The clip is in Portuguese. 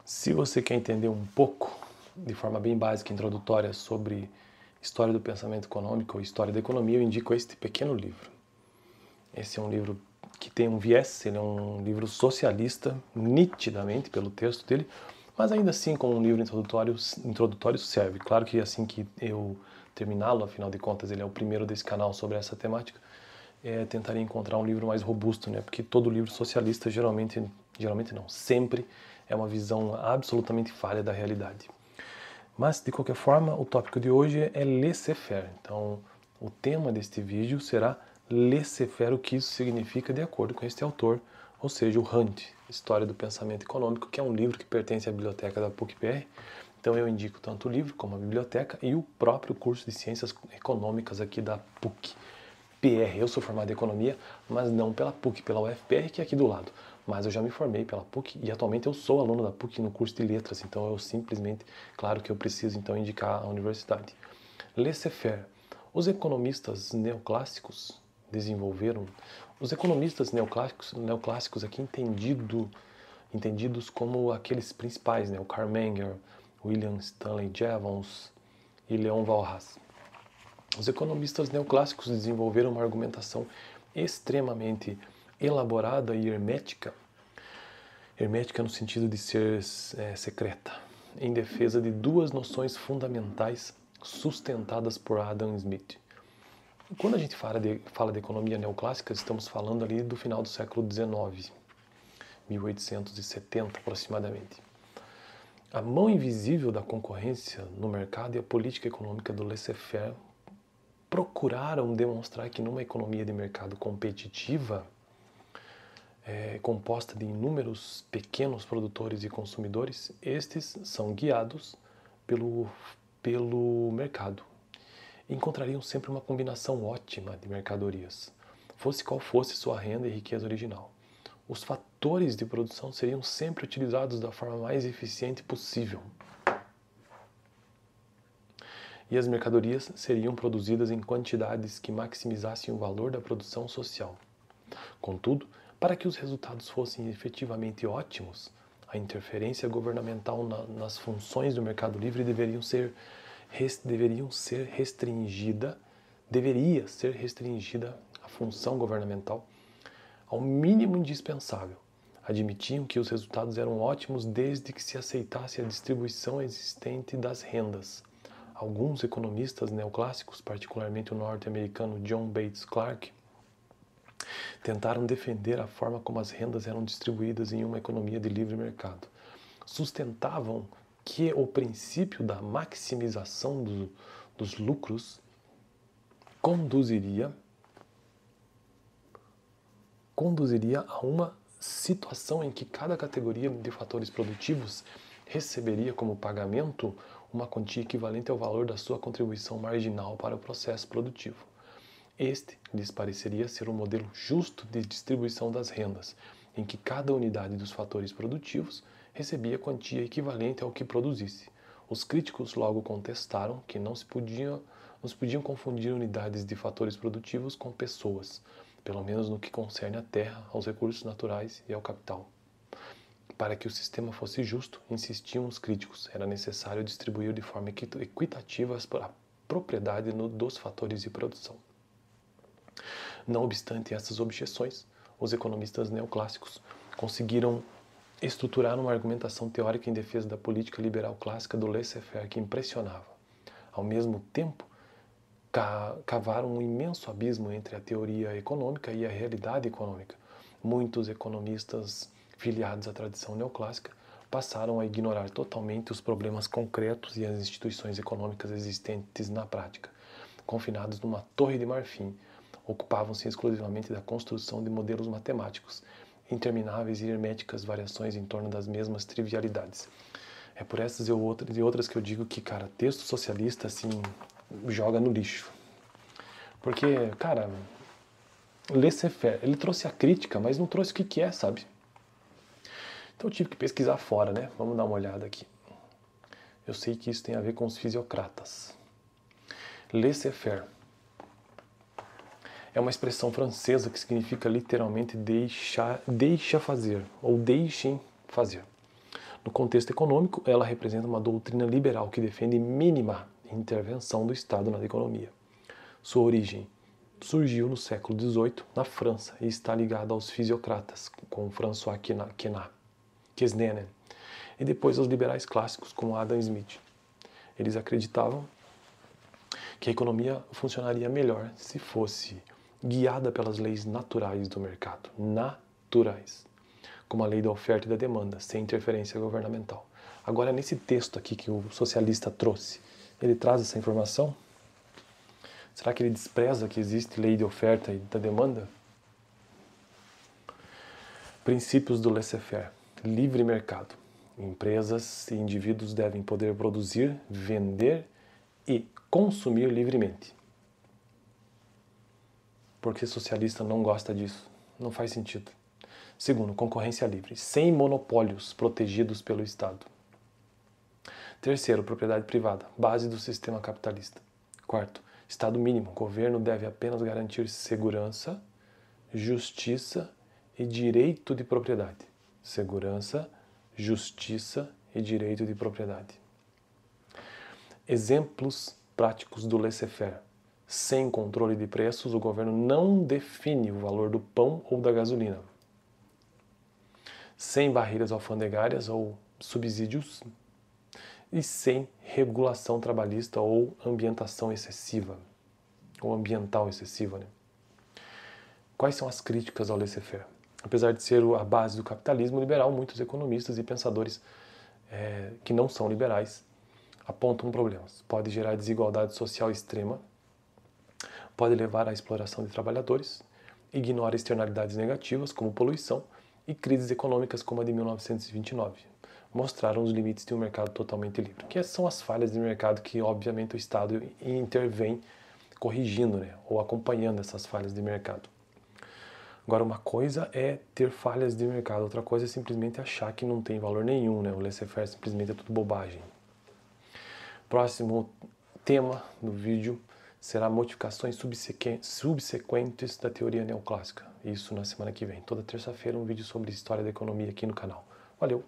Se você quer entender um pouco, de forma bem básica, introdutória, sobre história do pensamento econômico ou história da economia, eu indico este pequeno livro. Esse é um livro que tem um viés, ele é um livro socialista, nitidamente, pelo texto dele, mas ainda assim, como um livro introdutório serve. Claro que assim que eu terminá-lo, afinal de contas, ele é o primeiro desse canal sobre essa temática, tentaria encontrar um livro mais robusto, né? Porque todo livro socialista geralmente não, sempre é uma visão absolutamente falha da realidade. Mas, de qualquer forma, o tópico de hoje é laissez-faire. Então, o tema deste vídeo será laissez-faire, o que isso significa de acordo com este autor, ou seja, o Hunt, História do Pensamento Econômico, que é um livro que pertence à biblioteca da PUC-PR. Então eu indico tanto o livro como a biblioteca e o próprio curso de Ciências Econômicas aqui da PUC. PR, eu sou formado em Economia, mas não pela PUC, pela UFPR, que é aqui do lado. Mas eu já me formei pela PUC e atualmente eu sou aluno da PUC no curso de Letras, então eu simplesmente, claro que eu preciso então indicar a universidade. Laissez-faire. Os economistas neoclássicos desenvolveram, os economistas neoclássicos aqui entendidos como aqueles principais, né? O Karl Menger, William Stanley Jevons e Leon Walras. Os economistas neoclássicos desenvolveram uma argumentação extremamente elaborada e hermética no sentido de ser secreta, em defesa de duas noções fundamentais sustentadas por Adam Smith. Quando a gente fala de economia neoclássica, estamos falando ali do final do século XIX, 1870 aproximadamente. A mão invisível da concorrência no mercado e a política econômica do laissez-faire procuraram demonstrar que numa economia de mercado competitiva, composta de inúmeros pequenos produtores e consumidores, estes são guiados pelo mercado. Encontrariam sempre uma combinação ótima de mercadorias, fosse qual fosse sua renda e riqueza original. Os fatores de produção seriam sempre utilizados da forma mais eficiente possível. E as mercadorias seriam produzidas em quantidades que maximizassem o valor da produção social. Contudo, para que os resultados fossem efetivamente ótimos, a interferência governamental nas funções do mercado livre deveria ser restringida a função governamental ao mínimo indispensável. Admitiam que os resultados eram ótimos desde que se aceitasse a distribuição existente das rendas. Alguns economistas neoclássicos, particularmente o norte-americano John Bates Clark, tentaram defender a forma como as rendas eram distribuídas em uma economia de livre mercado. Sustentavam que o princípio da maximização dos lucros conduziria a uma situação em que cada categoria de fatores produtivos receberia como pagamento uma quantia equivalente ao valor da sua contribuição marginal para o processo produtivo. Este lhes pareceria ser um modelo justo de distribuição das rendas, em que cada unidade dos fatores produtivos recebia quantia equivalente ao que produzisse. Os críticos logo contestaram que não se podiam confundir unidades de fatores produtivos com pessoas, pelo menos no que concerne à terra, aos recursos naturais e ao capital. Para que o sistema fosse justo, insistiam os críticos, era necessário distribuir de forma equitativa a propriedade dos fatores de produção. Não obstante essas objeções, os economistas neoclássicos conseguiram estruturar uma argumentação teórica em defesa da política liberal clássica do laissez-faire que impressionava. Ao mesmo tempo, cavaram um imenso abismo entre a teoria econômica e a realidade econômica. Muitos economistas filiados à tradição neoclássica passaram a ignorar totalmente os problemas concretos e as instituições econômicas existentes na prática. Confinados numa torre de marfim, ocupavam-se exclusivamente da construção de modelos matemáticos, intermináveis e herméticas variações em torno das mesmas trivialidades. É por essas e outras que eu digo que, cara, texto socialista, assim, joga no lixo. Porque, cara, laissez-faire, ele trouxe a crítica, mas não trouxe o que é, sabe? Então eu tive que pesquisar fora, né? Vamos dar uma olhada aqui. Eu sei que isso tem a ver com os fisiocratas. Laissez-faire é uma expressão francesa que significa literalmente deixa fazer, ou deixem fazer. No contexto econômico, ela representa uma doutrina liberal que defende mínima intervenção do Estado na economia. Sua origem surgiu no século XVIII, na França, e está ligada aos fisiocratas, com François Quesnel, e depois aos liberais clássicos, como Adam Smith. Eles acreditavam que a economia funcionaria melhor se fosse guiada pelas leis naturais do mercado, naturais, como a lei da oferta e da demanda, sem interferência governamental. Agora, nesse texto aqui que o socialista trouxe, ele traz essa informação? Será que ele despreza que existe lei de oferta e da demanda? Princípios do laissez-faire. Livre mercado. Empresas e indivíduos devem poder produzir, vender e consumir livremente. Por que socialista não gosta disso? Não faz sentido. Segundo, concorrência livre, sem monopólios protegidos pelo Estado. Terceiro, propriedade privada, base do sistema capitalista. Quarto, Estado mínimo, o governo deve apenas garantir segurança, justiça e direito de propriedade. Segurança, justiça e direito de propriedade. Exemplos práticos do laissez-faire. Sem controle de preços, o governo não define o valor do pão ou da gasolina. Sem barreiras alfandegárias ou subsídios e sem regulação trabalhista ou ambientação excessiva, ou ambiental excessiva, né? Quais são as críticas ao laissez-faire? Apesar de ser a base do capitalismo liberal, muitos economistas e pensadores que não são liberais apontam problemas. Pode gerar desigualdade social extrema, pode levar à exploração de trabalhadores, ignora externalidades negativas como poluição e crises econômicas como a de 1929. Mostraram os limites de um mercado totalmente livre, que são as falhas de mercado que, obviamente, o Estado intervém corrigindo, né, ou acompanhando essas falhas de mercado. Agora, uma coisa é ter falhas de mercado, outra coisa é simplesmente achar que não tem valor nenhum, né? O laissez-faire simplesmente é tudo bobagem. Próximo tema do vídeo será modificações subsequentes da teoria neoclássica. Isso na semana que vem. Toda terça-feira um vídeo sobre história da economia aqui no canal. Valeu!